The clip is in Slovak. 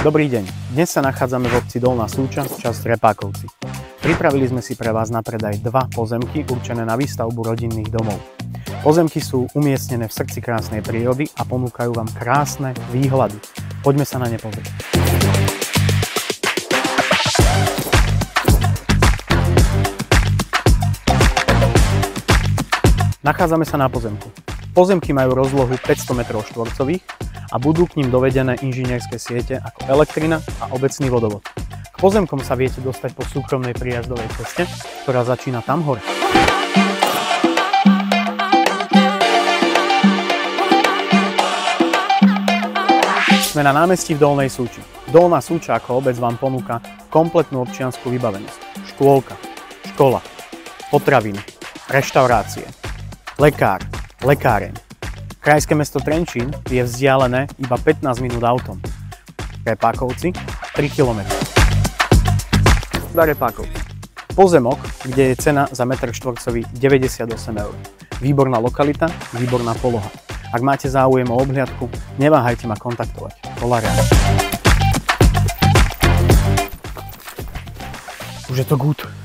Dobrý deň, dnes sa nachádzame v obci Dolná Súča, časť Repákovci. Pripravili sme si pre vás na predaj dva pozemky určené na výstavbu rodinných domov. Pozemky sú umiestnené v srdci krásnej prírody a ponúkajú vám krásne výhľady. Poďme sa na ne pozrieť. Nachádzame sa na pozemku. Pozemky majú rozlohu 500 m2 a budú k ním dovedené inžinierské siete ako elektrina a obecný vodovod. K pozemkom sa viete dostať po súkromnej prijazdovej ceste, ktorá začína tam hore. Sme na námestí v Dolnej Súči. Dolná Súča ako obec vám ponúka kompletnú občiansku vybavenosť. Škôlka, škola, potraviny, reštaurácie, lekár, lekáreň. Krajské mesto Trenčín je vzdialené iba 15 minút autom. Repákovci 3 km. Repákovci. Pozemok, kde je cena za metr štvorcový 98 eur. Výborná lokalita, výborná poloha. Ak máte záujem o obhliadku, neváhajte ma kontaktovať. Polarian. Už je to good.